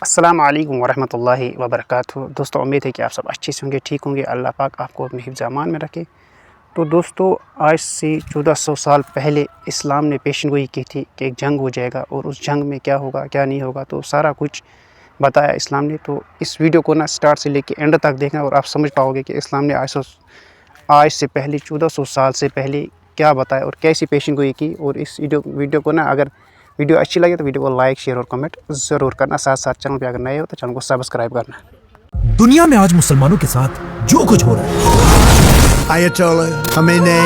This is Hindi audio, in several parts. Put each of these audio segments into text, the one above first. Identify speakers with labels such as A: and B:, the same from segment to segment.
A: अस्सलाम वालेकुम वरहमतुल्लाहि वबरकातुहू। दोस्तों, उम्मीद है कि आप सब अच्छे से होंगे, ठीक होंगे। अल्लाह पाक आपको अपने हिफ्ज़ अमान में रखे। तो दोस्तों, आज से 1400 साल पहले इस्लाम ने पेशेनगोई की थी कि एक जंग हो जाएगा और उस जंग में क्या होगा क्या नहीं होगा, तो सारा कुछ बताया इस्लाम ने। तो इस वीडियो को ना स्टार्ट से लेके एंड तक देखना और आप समझ पाओगे कि इस्लाम ने आज से पहले 1400 साल से पहले क्या बताया और कैसी पेशेनगोई की। और इस वीडियो को ना अगर वीडियो अच्छी लगे तो वीडियो को लाइक, शेयर और कमेंट ज़रूर करना। साथ साथ चैनल पे अगर नए हो तो चैनल को सब्सक्राइब करना।
B: दुनिया में आज मुसलमानों के साथ जो कुछ हो रहा है,
C: Ayatollah Khamenei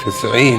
D: 90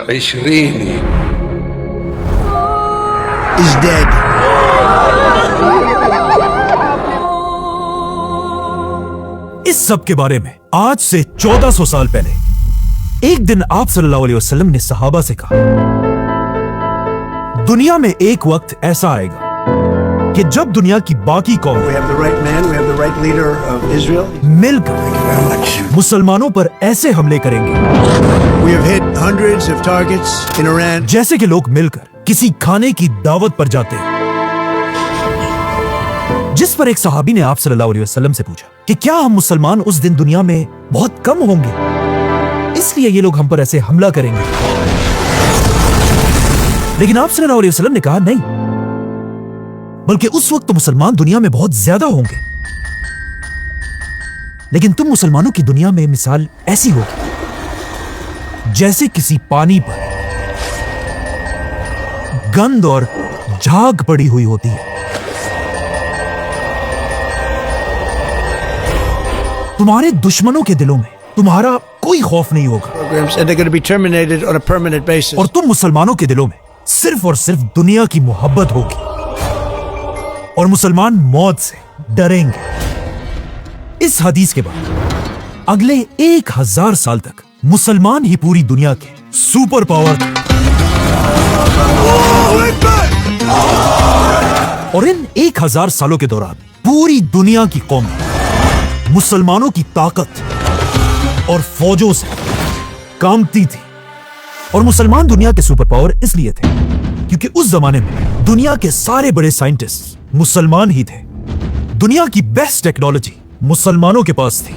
D: 20
C: is dead.
B: इस सब के बारे में आज से 1400 साल पहले एक दिन आप सल्लल्लाहु अलैहि वसल्लम ने सहाबा से कहा, दुनिया में एक वक्त ऐसा आएगा कि जब दुनिया की बाकी कौम
C: We have the right man, we have the right leader of Israel.
B: मिलकर मुसलमानों पर ऐसे हमले करेंगे
C: We have hit hundreds of targets in Iran.
B: जैसे कि लोग मिलकर किसी खाने की दावत पर जाते हैं। जिस पर एक सहाबी ने आप सल्लल्लाहु अलैहि वसल्लम से पूछा कि क्या हम मुसलमान उस दिन दुनिया में बहुत कम होंगे, इसलिए ये लोग हम पर ऐसे हमला करेंगे। लेकिन आप सल्लल्लाहु अलैहि वसल्लम ने कहा, नहीं, बल्कि उस वक्त तो मुसलमान दुनिया में बहुत ज्यादा होंगे, लेकिन तुम मुसलमानों की दुनिया में मिसाल ऐसी होगी जैसे किसी पानी पर गंद और झाग पड़ी हुई होती है। तुम्हारे दुश्मनों के दिलों में तुम्हारा कोई खौफ नहीं होगा
C: Programs, and they're going to be terminated on a permanent basis.
B: और तुम मुसलमानों के दिलों में सिर्फ और सिर्फ दुनिया की मोहब्बत होगी और मुसलमान मौत से डरेंगे। इस हदीस के बाद अगले 1000 साल तक मुसलमान ही पूरी दुनिया के सुपर पावर थे। और इन 1000 सालों के दौरान पूरी दुनिया की कौम मुसलमानों की ताकत और फौजों से कांपती थी। और मुसलमान दुनिया के सुपर पावर इसलिए थे क्योंकि उस जमाने में दुनिया के सारे बड़े साइंटिस्ट मुसलमान ही थे। दुनिया की बेस्ट टेक्नोलॉजी मुसलमानों के पास थी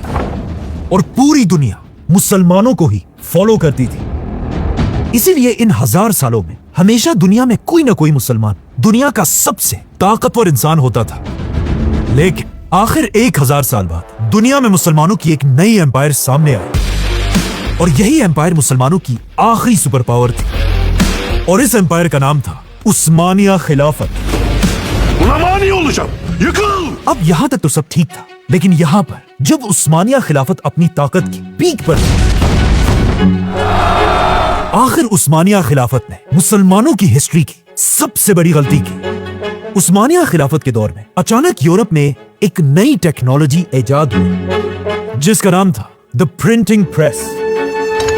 B: और पूरी दुनिया मुसलमानों को ही फॉलो करती थी। इसीलिए इन 1000 सालों में हमेशा दुनिया में कोई ना कोई मुसलमान दुनिया का सबसे ताकतवर इंसान होता था। लेकिन आखिर 1000 साल बाद दुनिया में मुसलमानों की एक नई एम्पायर सामने आई और यही एम्पायर मुसलमानों की आखिरी सुपर पावर थी। और इस एम्पायर का नाम था उस्मानिया खिलाफत। अब यहां तक तो सब ठीक था, लेकिन यहां पर जब उस्मानिया खिलाफत अपनी ताकत की पीक पर थी, आखिर उस्मानिया खिलाफत ने मुसलमानों की हिस्ट्री की सबसे बड़ी गलती की। उस्मानिया खिलाफत के दौर में अचानक यूरोप में एक नई टेक्नोलॉजी इजाद हुई जिसका नाम था the printing press.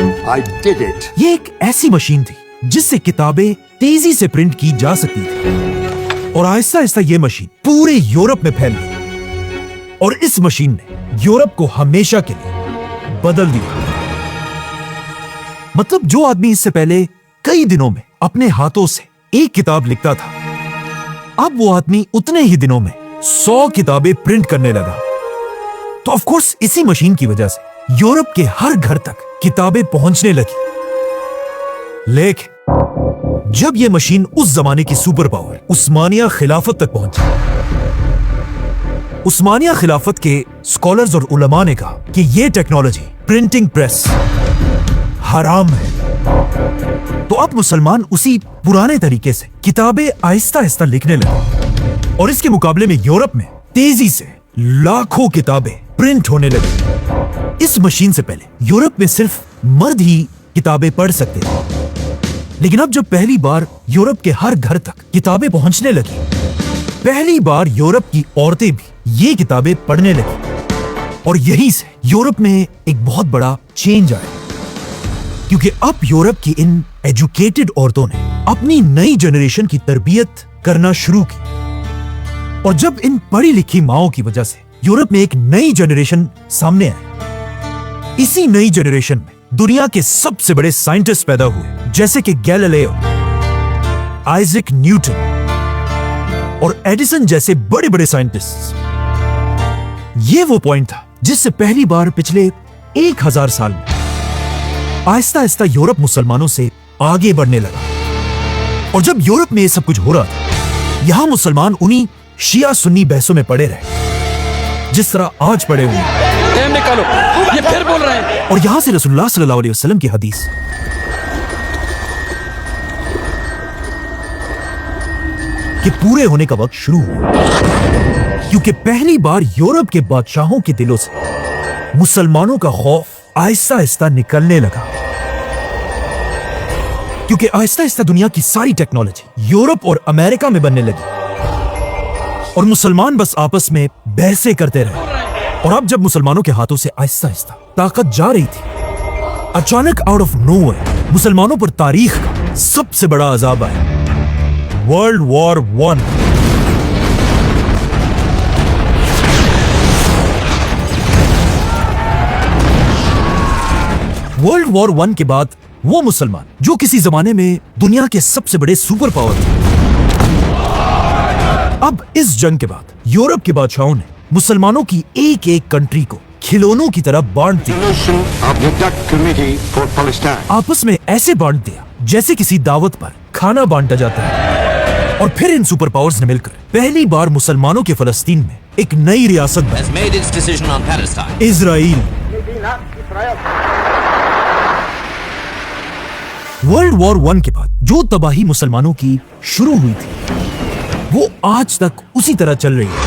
C: I did it.
B: ये एक ऐसी मशीन थी जिससे किताबें तेजी से प्रिंट की जा सकती थी और आहिस्ता आहिस्ता ये मशीन पूरे यूरोप में फैल गई और इस मशीन ने यूरोप को हमेशा के लिए बदल दिया। मतलब जो आदमी इससे पहले कई दिनों में अपने हाथों से एक किताब लिखता था, अब वो आदमी उतने ही दिनों में 100 किताबें प्रिंट करने लगा। तो ऑफ कोर्स इसी मशीन की वजह से यूरोप के हर घर तक किताबें पहुंचने लगी। लेकिन जब यह मशीन उस जमाने की सुपर पावर उस्मानिया खिलाफत तक पहुंची, उस्मानिया खिलाफत के स्कॉलर्स और उलमा ने कहा कि यह टेक्नोलॉजी प्रिंटिंग प्रेस हराम है। तो अब मुसलमान उसी पुराने तरीके से किताबें आहिस्ता आहिस्ता लिखने लगे और इसके मुकाबले में यूरोप में तेजी से लाखों किताबें प्रिंट होने लगी। इस मशीन से पहले यूरोप में सिर्फ मर्द ही किताबें पढ़ सकते थे, लेकिन अब जब पहली बार यूरोप के हर घर तक किताबें पहुंचने लगी, पहली बार यूरोप की औरतें भी ये किताबें पढ़ने लगी और यहीं से यूरोप में एक बहुत बड़ा चेंज आया क्योंकि अब यूरोप की इन एजुकेटेड औरतों ने अपनी नई जनरेशन की तरबियत करना शुरू की। और जब इन पढ़ी लिखी माओं की वजह से यूरोप में एक नई जनरेशन सामने आई, इसी नई जनरेशन में दुनिया के सबसे बड़े साइंटिस्ट पैदा हुए जैसे कि गैलीलियो, आइजैक न्यूटन, और एडिसन जैसे बड़े बड़े साइंटिस्ट। ये वो पॉइंट था जिससे पहली बार पिछले 1000 साल में आहिस्ता आहिस्ता यूरोप मुसलमानों से आगे बढ़ने लगा। और जब यूरोप में ये सब कुछ हो रहा था, यहां मुसलमान उन्हीं शिया सुन्नी बहसों में पड़े रहे जिस तरह आज पड़े हुए।
E: निकालो, ये फिर बोल रहे हैं।
B: और यहां से रसूलुल्लाह सल्लल्लाहु अलैहि वसल्लम की हदीस कि पूरे होने का वक्त शुरू हुआ, क्योंकि पहली बार यूरोप के बादशाहों के दिलों से मुसलमानों का खौफ आहिस्ता आहिस्ता निकलने लगा। क्योंकि आहिस्ता आहिस्ता दुनिया की सारी टेक्नोलॉजी यूरोप और अमेरिका में बनने लगी और मुसलमान बस आपस में बहसें करते रहे। और अब जब मुसलमानों के हाथों से आहिस्ता आहिस्ता ताकत जा रही थी, अचानक आउट ऑफ नोवेयर मुसलमानों पर तारीख का सबसे बड़ा अजाब आया, वर्ल्ड वॉर 1। वर्ल्ड वॉर 1 के बाद वो मुसलमान जो किसी जमाने में दुनिया के सबसे बड़े सुपर पावर थे, अब इस जंग के बाद यूरोप के बादशाहों ने मुसलमानों की एक एक कंट्री को खिलौनों की तरह बांट दिया। आपस में ऐसे बांट दिया जैसे किसी दावत पर खाना बांटा जाता है। और फिर इन सुपर पावर्स ने मिलकर पहली बार मुसलमानों के फलस्तीन में एक नई रियासत बनाई, इजराइल। वर्ल्ड वॉर 1 के बाद जो तबाही मुसलमानों की शुरू हुई थी, वो आज तक उसी तरह चल रही है।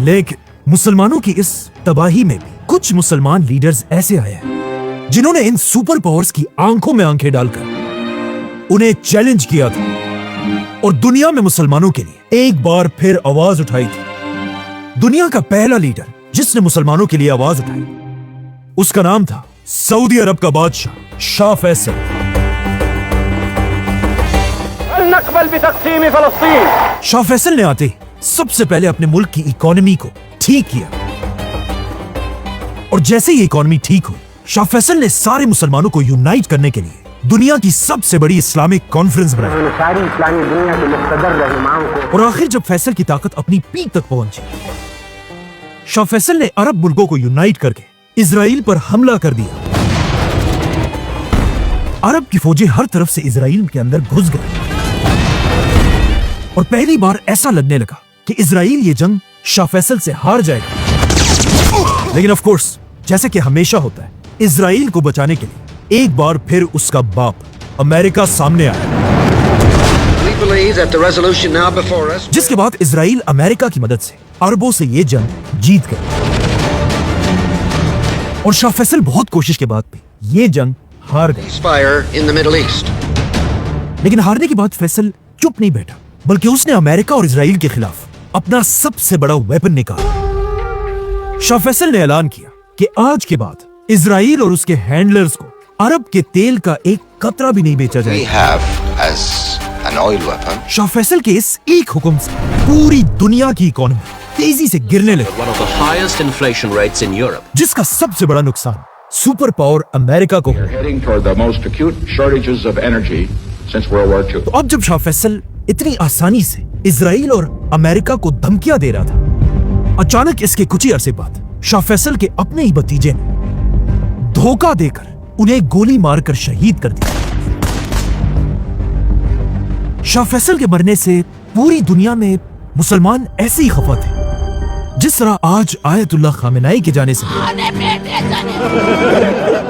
B: लेकिन मुसलमानों की इस तबाही में भी कुछ मुसलमान लीडर्स ऐसे आए हैं जिन्होंने इन सुपर पावर्स की आंखों में आंखें डालकर उन्हें चैलेंज किया था और दुनिया में मुसलमानों के लिए एक बार फिर आवाज उठाई थी। दुनिया का पहला लीडर जिसने मुसलमानों के लिए आवाज उठाई, उसका नाम था सऊदी अरब का बादशाह शाह फैसल। शाह फैसल ने आते ही सबसे पहले अपने मुल्क की इकोनॉमी को ठीक किया और जैसे ही इकोनॉमी ठीक हुई, शाह फैसल ने सारे मुसलमानों को यूनाइट करने के लिए दुनिया की सबसे बड़ी इस्लामिक कॉन्फ्रेंस बनाई।
F: सारी इस्लामी दुनिया के मुक़द्दर रहनुमाओं को।
B: और आखिर जब फैसल की ताकत अपनी पीक तक पहुंची, शाह फैसल ने अरब मुल्कों को यूनाइट करके इजराइल पर हमला कर दिया। अरब की फौजें हर तरफ से इजराइल के अंदर घुस गई और पहली बार ऐसा लगने लगा कि इजराइल ये जंग शाह फैसल से हार जाएगा। लेकिन ऑफ कोर्स, जैसे कि हमेशा होता है, इजराइल को बचाने के लिए एक बार फिर उसका बाप अमेरिका सामने आया, जिसके बाद इजराइल अमेरिका की मदद से अरबों से ये जंग जीत गया। और शाह फैसल बहुत कोशिश के बाद भी ये जंग हार गए। लेकिन हारने के बाद फैसल चुप नहीं बैठा, बल्कि उसने अमेरिका और इजराइल के खिलाफ अपना सबसे बड़ा वेपन निकाला। शाह फैसल ने ऐलान किया कि आज के बाद इजराइल और उसके हैंडलर्स को अरब के तेल का एक कतरा भी नहीं बेचा जाएगा। शाह फैसल के इस एक हुक्म से पूरी दुनिया की इकोनॉमी तेजी से गिरने लगी, जिसका सबसे बड़ा नुकसान सुपर पावर अमेरिका को। तो अब जब शाह फैसल इतनी आसानी से इजराइल और अमेरिका को धमकियां दे रहा था, अचानक इसके कुछ ही अरसे बाद शाह फैसल के अपने ही भतीजे ने धोखा देकर उन्हें गोली मारकर शहीद कर दिया। शाह फैसल के मरने से पूरी दुनिया में मुसलमान ऐसे ही खफा थे जिस तरह आज आयतुल्लाह खामेनाई के जाने से।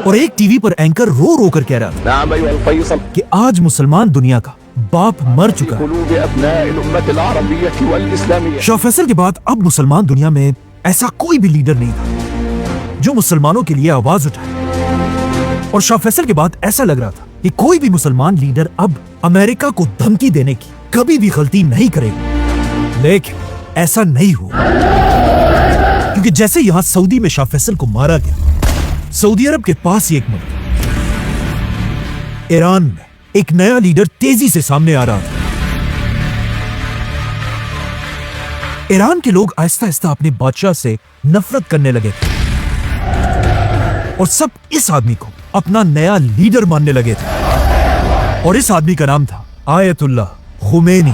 B: और एक टीवी पर एंकर रो रो कर कह रहा था कि आज मुसलमान दुनिया का बाप मर चुका है। शाह फैसल के बाद अब मुसलमान दुनिया में ऐसा कोई भी लीडर नहीं था जो मुसलमानों के लिए आवाज उठाए। और शाह फैसल के बाद ऐसा लग रहा था कि कोई भी मुसलमान लीडर अब अमेरिका को धमकी देने की कभी भी गलती नहीं करेगा। लेकिन ऐसा नहीं हुआ, क्योंकि जैसे यहां सऊदी में शाह फैसल को मारा गया, सऊदी अरब के पास ही एक मुल्क ईरान में एक नया लीडर तेजी से सामने आ रहा था। ईरान के लोग आहिस्ता आहिस्ता अपने बादशाह से नफरत करने लगे थे और सब इस आदमी को अपना नया लीडर मानने लगे थे। और इस आदमी का नाम था आयतुल्लाह खुमैनी।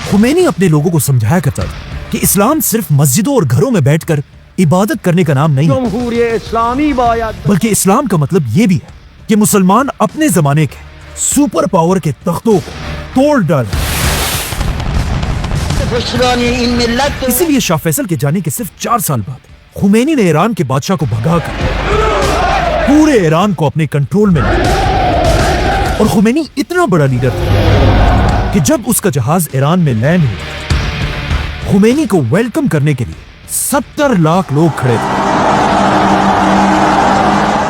B: खुमैनी अपने लोगों को समझाया करता था कि इस्लाम सिर्फ मस्जिदों और घरों में बैठकर इबादत करने का नाम नहीं है, बल्कि इस्लाम का मतलब ये भी है कि मुसलमान अपने जमाने के सुपर पावर के तख्तों को तोड़ डालें। इसीलिए शाह फैसल के जाने के सिर्फ 4 साल बाद खुमैनी ने ईरान के बादशाह को भगाकर पूरे ईरान को अपने कंट्रोल में लिया। और खुमैनी इतना बड़ा लीडर था कि जब उसका जहाज ईरान में लैंड हुआ, खुमैनी को वेलकम करने के लिए 70 लाख लोग खड़े थे।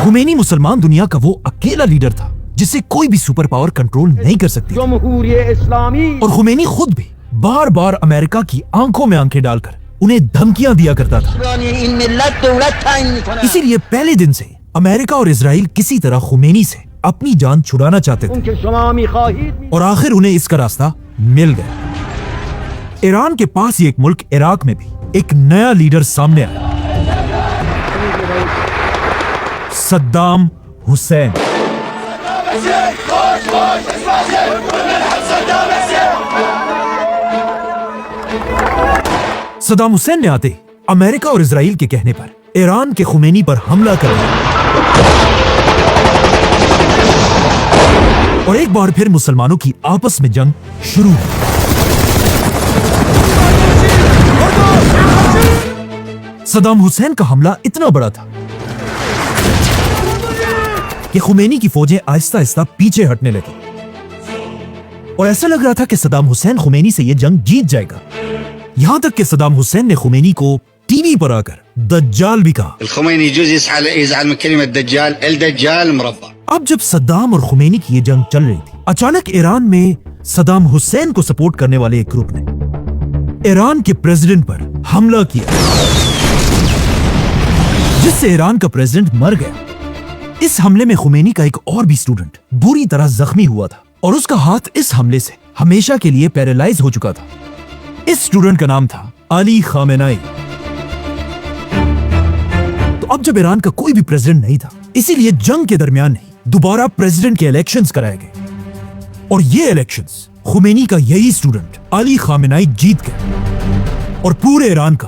B: खुमैनी मुसलमान दुनिया का वो अकेला लीडर था जिसे कोई भी सुपर पावर कंट्रोल नहीं कर सकती। और खुमैनी खुद भी बार बार अमेरिका की आंखों में आंखें डालकर उन्हें धमकियां दिया करता था। इसीलिए पहले दिन से अमेरिका और इजराइल किसी तरह खुमैनी से अपनी जान छुड़ाना चाहते थे और आखिर उन्हें इसका रास्ता मिल गया। ईरान के पास ही एक मुल्क इराक में भी एक नया लीडर सामने आया, सद्दाम हुसैन। सद्दाम हुसैन ने आते अमेरिका और इजराइल के कहने पर ईरान के खुमैनी पर हमला कर दिया और एक बार फिर मुसलमानों की आपस में जंग शुरू हुई। सद्दाम हुसैन का हमला इतना बड़ा था कि खुमैनी की फौजें आहिस्ता आहिस्ता पीछे हटने लगी और ऐसा लग रहा था कि सद्दाम हुसैन खुमैनी से यह जंग जीत जाएगा। यहां तक कि सद्दाम हुसैन ने खुमैनी को टीवी पर आकर दज्जाल भी कहा। अब जब सद्दाम और खुमैनी की ये जंग चल रही थी, अचानक ईरान में सद्दाम हुसैन को सपोर्ट करने वाले एक ग्रुप ने ईरान के प्रेसिडेंट पर हमला किया, जिससे ईरान का प्रेसिडेंट मर गया। इस हमले में खुमैनी का एक और भी स्टूडेंट बुरी तरह जख्मी हुआ था और उसका हाथ इस हमले से हमेशा के लिए पैरालाइज हो चुका था। इस स्टूडेंट का नाम था अली खामेनाई। तो अब जब ईरान का कोई भी प्रेसिडेंट नहीं था, इसीलिए जंग के दरमियान ही दोबारा प्रेसिडेंट के इलेक्शंस कराए गए और ये इलेक्शंस खुमैनी का यही स्टूडेंट अली खामेनाई जीत गए और पूरे ईरान का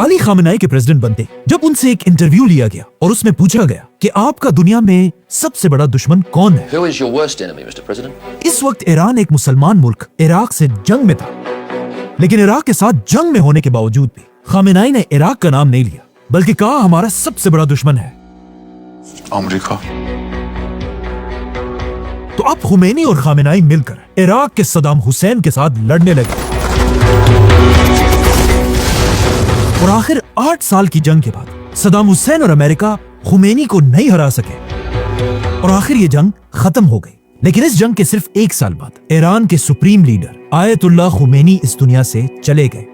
B: अली खामेनाई के प्रेसिडेंट बनते जब उनसे एक इंटरव्यू लिया गया और उसमें पूछा गया कि आपका दुनिया में सबसे बड़ा दुश्मन कौन है।
G: Who is your worst enemy, Mr. President?
B: इस वक्त ईरान एक मुसलमान मुल्क इराक से जंग में था, लेकिन इराक के साथ जंग में होने के बावजूद भी खामेनाई ने इराक का नाम नहीं लिया, बल्कि कहा हमारा सबसे बड़ा दुश्मन है
H: अमेरिका।
B: तो अब खुमैनी और खामेनाई मिलकर इराक के सद्दाम हुसैन के साथ लड़ने लगे और आखिर 8 साल की जंग के बाद सद्दाम हुसैन और अमेरिका खुमैनी को नहीं हरा सके और आखिर ये जंग खत्म हो गई। लेकिन इस जंग के सिर्फ 1 साल बाद ईरान के सुप्रीम लीडर आयतुल्लाह खुमैनी इस दुनिया से चले गए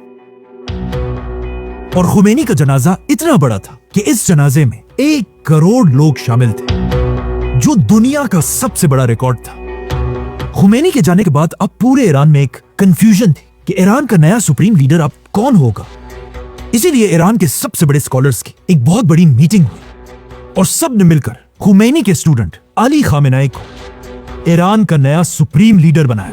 B: और खुमैनी का जनाजा इतना बड़ा था कि इस जनाजे में 1 करोड़ लोग शामिल थे, जो दुनिया का सबसे बड़ा रिकॉर्ड था। खुमैनी के जाने के बाद अब पूरे ईरान में एक कंफ्यूजन थी कि ईरान का नया सुप्रीम लीडर अब कौन होगा। इसीलिए ईरान के सबसे बड़े स्कॉलर्स की एक बहुत बड़ी मीटिंग हुई और सब ने मिलकर खुमैनी के स्टूडेंट अली खामेनाई को ईरान का नया सुप्रीम लीडर बनाया।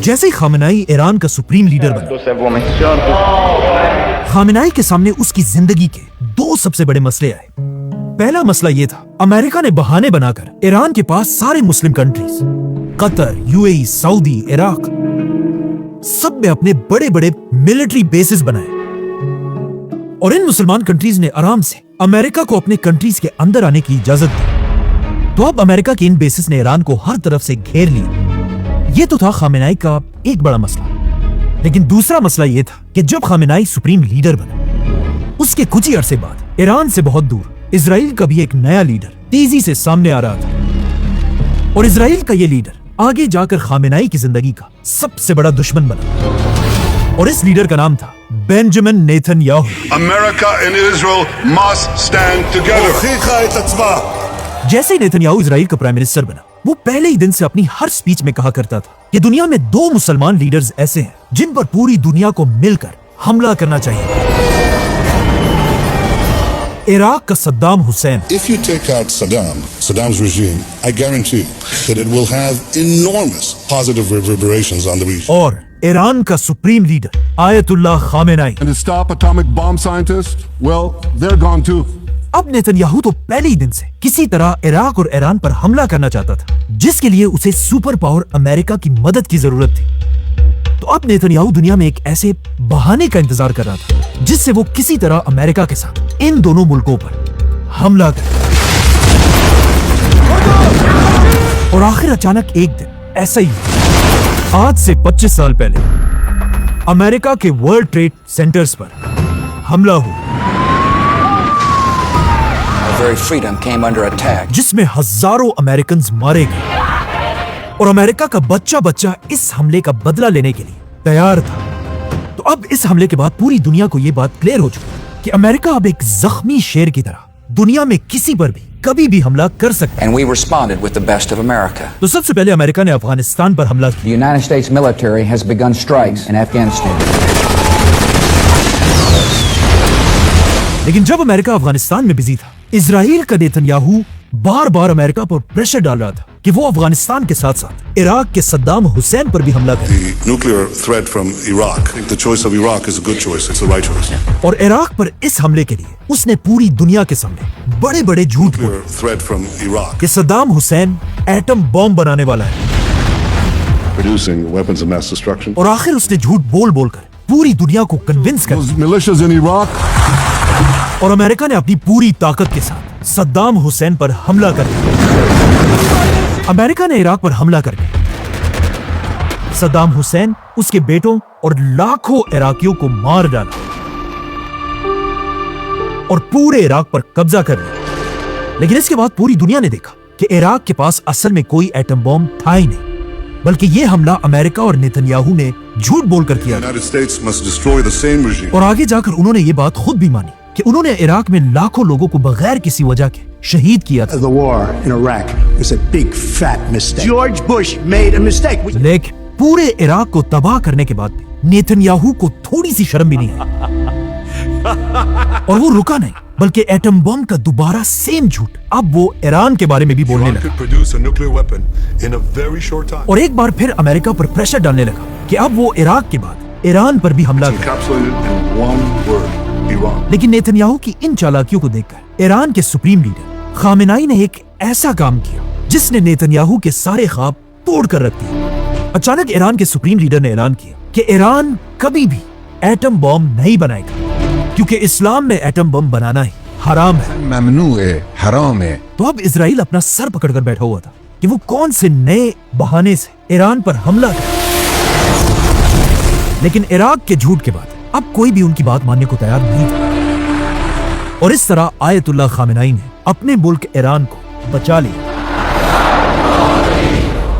B: जैसे ही खामेनाई ईरान का सुप्रीम लीडर बना, खामेनाई के सामने उसकी जिंदगी के 2 सबसे बड़े मसले आए। पहला मसला यह था, अमेरिका ने बहाने बनाकर ईरान के पास सारे Muslim countries Qatar, UAE, Saudi, Iraq, सब में अपने बड़े बड़े मिलिट्री बेसिस बनाए और इन मुसलमान कंट्रीज ने आराम से अमेरिका को अपने कंट्रीज के अंदर आने की इजाजत दी। तो अब अमेरिका के इन बेसिस ने ईरान को हर तरफ से घेर लिया। यह तो था खामेनाई का एक बड़ा मसला। लेकिन दूसरा मसला यह था कि जब खामेनाई सुप्रीम लीडर बना, उसके कुछ ही अरसे बाद ईरान से बहुत दूर इजराइल का भी एक नया लीडर तेजी से सामने आ रहा था और इजराइल का यह लीडर आगे जाकर खामेनाई की जिंदगी का सबसे बड़ा दुश्मन बना और इस लीडर का नाम था Benjamin Netanyahu.
I: America and Israel must stand together.
B: जैसे ही नेतन्याहू इजराइल का प्राइम मिनिस्टर बना, वो पहले ही दिन से अपनी हर स्पीच में कहा करता था कि दुनिया में 2 मुसलमान लीडर्स ऐसे हैं जिन पर पूरी दुनिया को मिलकर हमला करना चाहिए। इराक का Saddam Hussain.
I: If you take out Saddam's regime, I guarantee that it will have enormous positive reverberations on the region.
B: और ईरान का supreme leader Ayatollah Khamenei.
I: And to stop atomic bomb scientists, well, they're gone too.
B: अब नेतन्याहू तो पहले ही दिन से किसी तरह इराक और ईरान पर हमला करना चाहता था, जिसके लिए उसे सुपर पावर अमेरिका की मदद की जरूरत थी। तो अब नेतन्याहू दुनिया में एक ऐसे बहाने का इंतजार कर रहा था जिससे वो किसी तरह अमेरिका के साथ इन दोनों मुल्कों पर हमला करे। और आखिर अचानक एक दिन ऐसा ही हुआ। आज से 25 साल पहले अमेरिका के वर्ल्ड ट्रेड सेंटर्स पर हमला हुआ,
G: Our very freedom came under attack.
B: जिसमें हजारों अमेरिकन्स मारे गए और अमेरिका का बच्चा बच्चा इस हमले का बदला लेने के लिए तैयार था। तो अब इस हमले के बाद पूरी दुनिया को यह बात क्लियर हो चुकी कि अमेरिका अब एक जख्मी शेर की तरह दुनिया में किसी पर भी कभी भी हमला कर सकता है।
G: And we responded with the best of America.
B: तो सबसे पहले अमेरिका ने अफगानिस्तान पर हमला किया।
F: The United States military has begun strikes in Afghanistan.
B: लेकिन जब अमेरिका अफगानिस्तान में बिजी था, इजराइल का नेतन्याहू बार बार अमेरिका पर प्रेशर डाल रहा था कि वो अफगानिस्तान के साथ साथ इराक के सद्दाम हुसैन पर भी हमला करे।
I: The nuclear threat from Iraq. I think the choice of Iraq is a good choice. It's the right choice.
B: और इराक पर इस हमले के लिए उसने पूरी दुनिया के सामने बड़े बड़े झूठ बोले
I: Nuclear threat from Iraq.
B: कि सद्दाम हुसैन एटम बॉम्ब बनाने वाला है।
I: Producing weapons of mass destruction.
B: और आखिर उसने झूठ बोल बोलकर पूरी दुनिया को कन्विंस कर
I: Those militias in Iraq.
B: और अमेरिका ने अपनी पूरी ताकत के साथ सद्दाम हुसैन पर हमला कर दिया। अमेरिका ने इराक पर हमला करके सद्दाम हुसैन, उसके बेटों और लाखों इराकियों को मार डाला और पूरे इराक पर कब्जा कर लिया। लेकिन इसके बाद पूरी दुनिया ने देखा कि इराक के पास असल में कोई एटम बॉम्ब था ही नहीं, बल्कि यह हमला अमेरिका और नेतन्याहू ने झूठ बोलकर किया।
I: The United States must destroy the same regime.
B: और आगे जाकर उन्होंने ये बात खुद भी मानी कि उन्होंने इराक में लाखों लोगों को बगैर किसी वजह के शहीद किया था।
C: The war in Iraq was a big fat mistake. George Bush made a mistake.
B: लेकिन पूरे इराक को तबाह करने के बाद भी नेतन्याहू को थोड़ी सी शर्म भी नहीं आई और वो रुका नहीं, बल्कि एटम बम का दोबारा सेम झूठ अब वो ईरान के बारे में भी बोलने
I: Iran
B: लगा
I: could produce a nuclear weapon in a very short time.
B: और एक बार फिर अमेरिका पर प्रेशर डालने लगा कि अब वो इराक के बाद ईरान पर भी हमला करे।
I: Encapsulated in one word, Iran.
B: लेकिन नेतन्याहू की इन चालाकियों को देखकर ईरान के सुप्रीम लीडर खामेनाई ने एक ऐसा काम किया जिसने नेतन्याहू के सारे ख्वाब तोड़ कर रख दिए। अचानक ईरान के सुप्रीम लीडर ने ऐलान किया कि ईरान कभी भी एटम बम नहीं बनाएगा, क्योंकि इस्लाम में एटम बम बनाना ही हराम है।
J: ममनू है, हराम है।
B: तो अब इजराइल अपना सर पकड़कर बैठा हुआ था कि वो कौन से नए बहाने से ईरान पर हमला करे। लेकिन इराक के झूठ के बाद अब कोई भी उनकी बात मानने को तैयार नहीं था और इस तरह आयतुल्लाह खामेनाई ने अपने मुल्क ईरान को बचा लिया।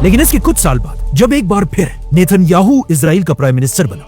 B: लेकिन इसके कुछ साल बाद जब एक बार फिर नेतन्याहू इजराइल का प्राइम मिनिस्टर बना,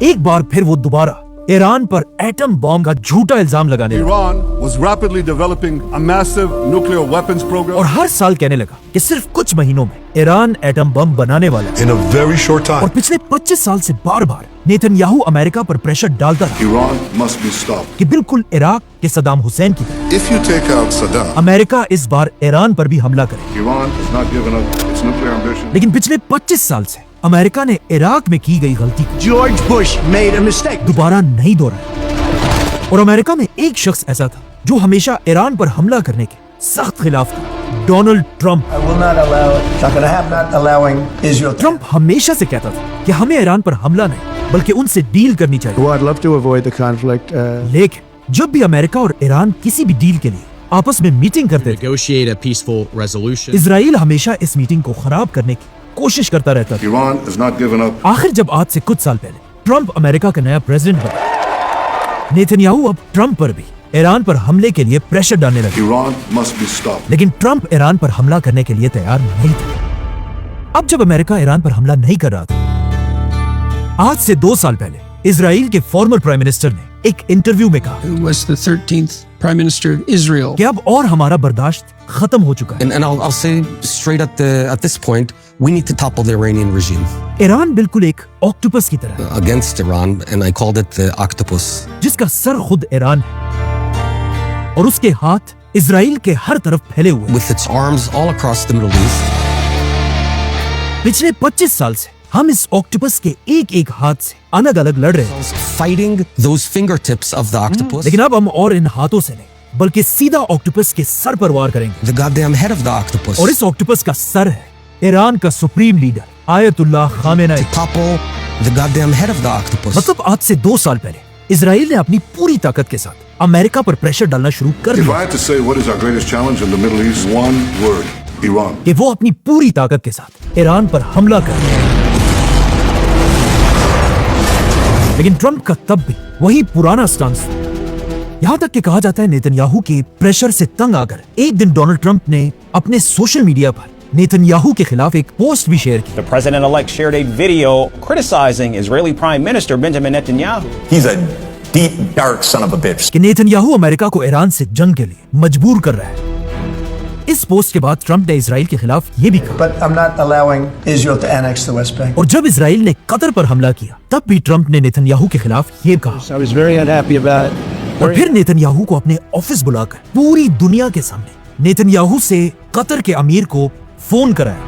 B: एक बार फिर वो दोबारा ईरान पर एटम बॉम्ब का झूठा इल्जाम लगाने लगा
I: Iran was rapidly developing a massive nuclear weapons program.
B: और हर साल कहने लगा कि सिर्फ कुछ महीनों में ईरान एटम बम बनाने वाला है।
I: In a very short
B: और
I: time,
B: पिछले 25 साल से बार बार नेतन्याहू अमेरिका पर प्रेशर डालता रहा
I: Iran must be stopped.
B: कि बिल्कुल इराक के सद्दाम हुसैन की तरह
I: If you take out Saddam,
B: America इस बार ईरान पर भी हमला करे।
I: Iran has not given up its nuclear ambition.
B: लेकिन पिछले 25 साल से अमेरिका ने इराक में की गई गलती को
C: George Bush made a mistake.
B: दोबारा नहीं दोहराया। और अमेरिका में एक शख्स ऐसा था जो हमेशा ईरान पर हमला करने के सख्त खिलाफ था, Donald Trump.
C: I will not allow it. It's not going to happen. Not allowing Israel.
B: Trump हमेशा से कहता था कि हमें ईरान पर हमला नहीं बल्कि उनसे डील करनी चाहिए।
C: Well, I'd love to avoid the conflict.
B: लेकिन जब भी अमेरिका और ईरान किसी भी डील के लिए आपस में मीटिंग करते थे,
E: negotiate a peaceful resolution.
B: Israel हमेशा इस मीटिंग को खराब करने की कोशिश करता रहता था।
I: Iran has not given up.
B: आखिर जब आज से कुछ साल पहले ट्रंप अमेरिका का नया प्रेसिडेंट बना, नेतन्याहू अब ट्रंप पर भी ईरान पर हमले के लिए प्रेशर डालने लगे।
I: Iran must be stopped.
B: लेकिन ट्रंप ईरान पर हमला करने के लिए तैयार नहीं था। अब जब अमेरिका ईरान पर हमला नहीं कर रहा था, आज से 2 साल पहले इजराइल के फॉर्मर प्राइम मिनिस्टर ने एक इंटरव्यू में कहा
E: Who was the 13th Prime Minister of Israel.
B: कि अब और हमारा बर्दाश्त खत्म हो चुका है।
K: And I'll say straight at this point, we need to topple the Iranian regime.
B: Iran बिल्कुल एक ऑक्टोपस की तरह है,
K: Against Iran, and I called it the octopus.
B: जिसका सर खुद ईरान है और उसके हाथ इजराइल के हर तरफ फैले हुए।
K: with its arms all across the Middle East.
B: पिछले 25 साल से हम इस ऑक्टोपस के एक एक हाथ से अलग अलग लड़ रहे हैं,
K: Fighting those fingertips of the octopus.
B: लेकिन अब हम और इन हाथों से नहीं बल्कि सीधा ऑक्टोपस के सर पर वार करेंगे।
K: The goddamn head of the octopus.
B: और इस ऑक्टोपस का सर है ईरान का supreme leader Ayatollah Khamenei.
K: To topple the goddamn head of the octopus.
B: मतलब आज से 2 साल पहले इजराइल ने अपनी पूरी ताकत के साथ अमेरिका पर प्रेशर डालना शुरू कर
I: If
B: दिया
I: I had to say what is our greatest challenge in the Middle East, one word, Iran.
B: कि वो अपनी पूरी ताकत के साथ ईरान पर हमला कर रहे हैं। लेकिन ट्रंप का तब भी वही पुराना स्टांस था। यहां तक कि कहा जाता है नेतन्याहू के प्रेशर से तंग आकर एक दिन डोनाल्ड ट्रंप ने अपने सोशल मीडिया पर नेतन्याहू के खिलाफ एक पोस्ट भी शेयर की।
L: The president-elect shared a video criticizing Israeli Prime Minister Benjamin Netanyahu.
M: He's a deep, dark son of a bitch.
B: कि नेतन्याहू अमेरिका को ईरान से जंग के लिए मजबूर कर रहा है। इस पोस्ट के बाद ट्रंप ने इजराइल के खिलाफ ये भी कहा।
C: But I'm not allowing Israel to annex the West Bank.
B: और जब इजराइल ने कतर पर हमला किया तब भी ट्रंप ने नेतन्याहू के खिलाफ ये कहा।
C: I was very unhappy about it.
B: और फिर नेतन्याहू को अपने ऑफिस बुलाकर पूरी दुनिया के सामने नेतन्याहू से कतर के अमीर को फोन कराया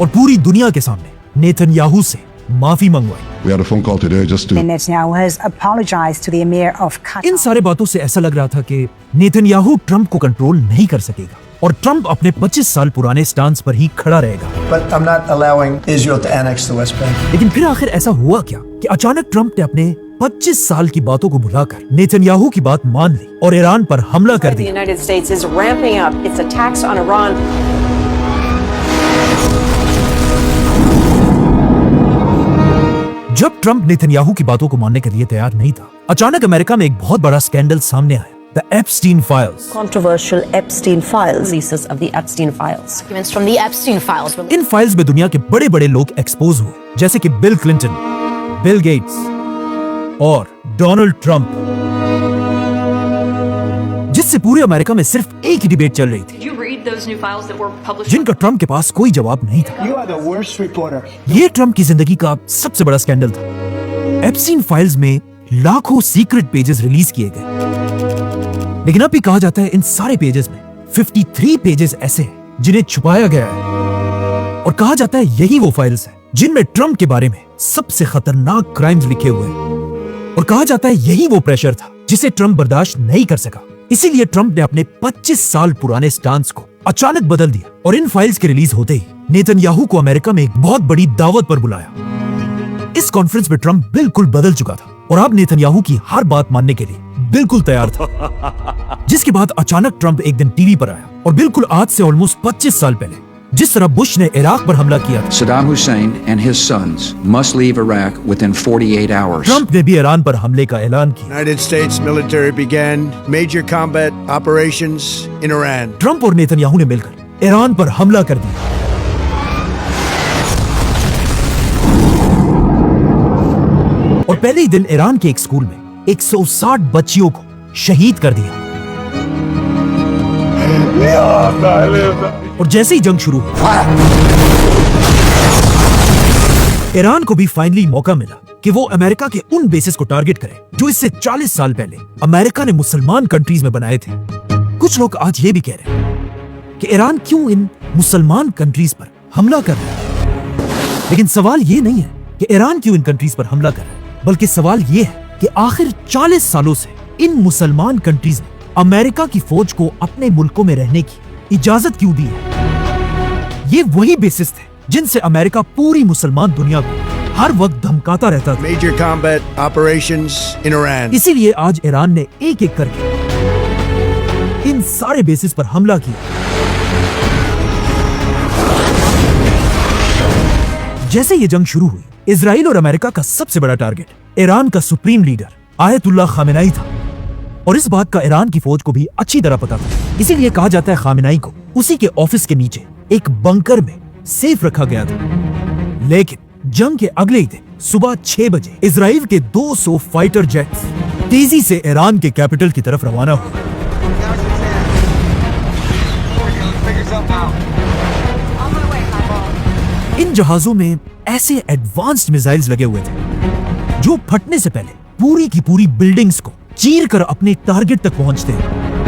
B: और पूरी दुनिया के सामने नेतन्याहू से माफी मंगवाई।
I: We had a phone call today just to...
N: Netanyahu has apologized to the Emir of Qatar.
B: इन सारे बातों से ऐसा लग रहा था कि नेतन्याहू ट्रंप को कंट्रोल नहीं कर सकेगा और ट्रंप अपने 25 साल पुराने स्टांस पर ही खड़ा रहेगा।
C: But I'm not allowing Israel to annex the West Bank.
B: लेकिन फिर आखिर ऐसा हुआ क्या कि अचानक ट्रंप ने अपने 25 साल की बातों को भुलाकर नेतन्याहू की बात मान ली और ईरान पर हमला कर दिया।
O: The United States is ramping up its attacks on Iran.
B: जब ट्रंप नेतन्याहू की बातों को मानने के लिए तैयार नहीं था, अचानक अमेरिका में एक बहुत बड़ा स्कैंडल सामने आया, the Epstein files.
P: Controversial Epstein files. Releases of the Epstein files. Documents from the Epstein files.
B: In files में दुनिया के बड़े बड़े लोग एक्सपोज हुए, जैसे कि बिल क्लिंटन, बिल गेट्स और डोनाल्ड ट्रंप, जिससे पूरे अमेरिका में सिर्फ एक ही डिबेट चल रही थी, जिनका ट्रंप के पास कोई जवाब नहीं था।
C: You are the worst reporter.
B: ये ट्रंप की जिंदगी का सबसे बड़ा स्कैंडल था। एप्स्टीन फाइल्स में लाखों सीक्रेट पेजेस रिलीज किए गए, लेकिन अब भी कहा जाता है इन सारे पेजेस में 53 पेजेस ऐसे हैं जिन्हें छुपाया गया है और कहा जाता है यही वो फाइल्स हैं जिनमें ट्रंप के बारे में सबसे खतरनाक क्राइम्स लिखे हुए हैं और कहा जाता है यही वो प्रेशर था जिसे ट्रंप बर्दाश्त नहीं कर सका। इसीलिए ट्रंप ने अपने 25 साल पुराने स्टांस को अचानक बदल दिया और इन फाइल्स के रिलीज होते ही नेतन्याहू को अमेरिका में एक बहुत बड़ी दावत पर बुलाया। इस कॉन्फ्रेंस में ट्रंप बिल्कुल बदल चुका था और अब नेतन्याहू की हर बात मानने के लिए बिल्कुल तैयार था। जिसके बाद अचानक ट्रंप एक दिन टीवी पर आया और बिल्कुल आज से ऑलमोस्ट 25 साल पहले जिस तरह बुश ने इराक पर हमला किया था,
G: Saddam Hussein and his sons must leave Iraq within 48 hours.
B: Trump ने भी ईरान पर हमले का ऐलान किया।
C: United States military began major combat operations in Iran.
B: Trump और नेतन्याहू ने मिलकर ईरान पर हमला कर दिया। और पहले ही दिन ईरान के एक स्कूल में 160 बच्चियों को शहीद कर दिया। और जैसे ही जंग शुरू हुई, ईरान को भी फाइनली मौका मिला कि वो अमेरिका के उन बेसिस को टारगेट करे जो इससे 40 साल पहले अमेरिका ने मुसलमान कंट्रीज में बनाए थे। कुछ लोग आज ये भी कह रहे हैं कि ईरान क्यों इन मुसलमान कंट्रीज पर हमला कर रहा है, लेकिन सवाल ये नहीं है कि ईरान क्यों इन कंट्रीज पर हमला कर रहा है, बल्कि सवाल ये है कि आखिर 40 सालों से इन मुसलमान कंट्रीज ने अमेरिका की फौज को अपने मुल्कों में रहने की इजाजत क्यों दी है। ये वही बेसिस थे जिनसे अमेरिका पूरी मुसलमान दुनिया को हर वक्त धमकाता रहता था।
C: Major combat operations in Iran.
B: इसीलिए आज ईरान ने एक एक करके इन सारे बेसिस पर हमला किया। जैसे ये जंग शुरू हुई, इजराइल और अमेरिका का सबसे बड़ा टारगेट ईरान का सुप्रीम लीडर आयतुल्लाह खामेनेई था और इस बात का ईरान की फौज को भी अच्छी तरह पता था। इसीलिए कहा जाता है खामेनेई को उसी के ऑफिस के नीचे एक बंकर में सेफ रखा गया था। लेकिन जंग के अगले ही दिन सुबह 6 बजे इजराइल के 200 फाइटर जेट्स तेजी से ईरान के कैपिटल की तरफ रवाना हुए। इन जहाजों में ऐसे एडवांस्ड मिसाइल्स लगे हुए थे जो फटने से पहले पूरी की पूरी बिल्डिंग्स को चीर कर अपने टारगेट तक पहुंचते हैं।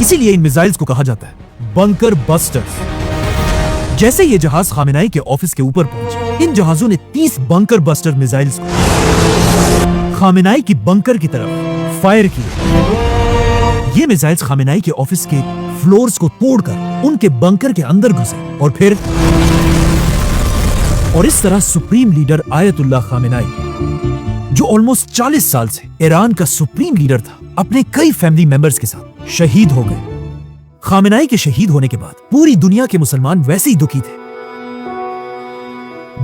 B: इसीलिए इन मिसाइल्स को कहा जाता है बंकर बस्टर्स। जैसे ये जहाज खामेनाई के ऑफिस के ऊपर पहुंचे, इन जहाजों ने 30 बंकर बस्टर मिसाइल्स को खामेनाई की बंकर की तरफ फायर किए। ये मिसाइल्स खामेनाई के ऑफिस के फ्लोर्स को तोड़कर उनके बंकर के अंदर घुसे और इस तरह सुप्रीम लीडर आयतुल्लाह खामेनाई, जो ऑलमोस्ट 40 साल से ईरान का सुप्रीम लीडर था, अपने कई फैमिली मेंबर्स के साथ शहीद हो गए। खामेनाई के शहीद होने के बाद पूरी दुनिया के मुसलमान वैसे ही दुखी थे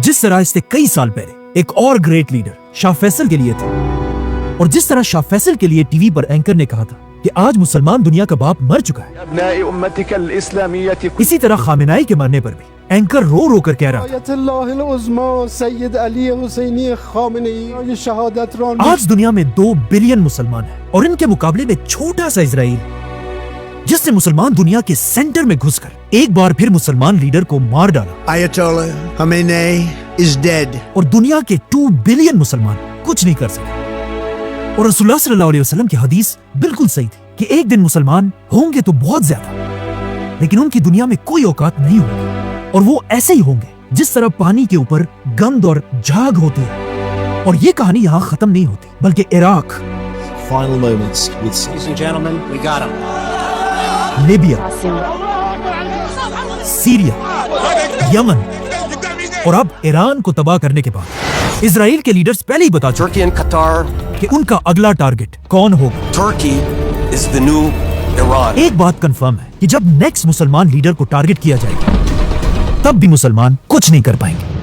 B: जिस तरह इससे कई साल पहले एक और ग्रेट लीडर शाह फैसल के लिए थे, और जिस तरह शाह फैसल के लिए टीवी पर एंकर ने कहा था कि आज मुसलमान दुनिया का बाप मर चुका है, इसी तरह खामेनाई के मरने पर भी एंकर रो रो कर कह रहा था, आज दुनिया में 2 बिलियन मुसलमान हैं और इनके मुकाबले में छोटा सा इजराइल, जिसने मुसलमान दुनिया के सेंटर में घुसकर एक बार फिर मुसलमान लीडर को मार डाला।
C: Ayatollah Khamenei is dead.
B: और दुनिया के 2 बिलियन मुसलमान कुछ नहीं कर सके। और रसूलुल्लाह सल्लल्लाहु अलैहि वसल्लम की हदीस बिल्कुल सही थी कि एक दिन मुसलमान होंगे तो बहुत ज्यादा, लेकिन उनकी दुनिया में कोई औकात नहीं होगी, और वो ऐसे ही होंगे जिस तरह पानी के ऊपर गंद और झाग होती है। और ये कहानी यहाँ खत्म नहीं होती, बल्कि Iraq,
Q: Final moments with Ladies and gentlemen, we got him.
B: Libya, Syria, Yemen और अब ईरान को तबाह करने के बाद इजराइल के लीडर्स पहले ही बता चुके कि उनका अगला टारगेट कौन होगा।
M: Turkey is the new Iran.
B: एक बात कंफर्म है कि जब नेक्स्ट मुसलमान लीडर को टारगेट किया जाएगा, तब भी मुसलमान कुछ नहीं कर पाएंगे।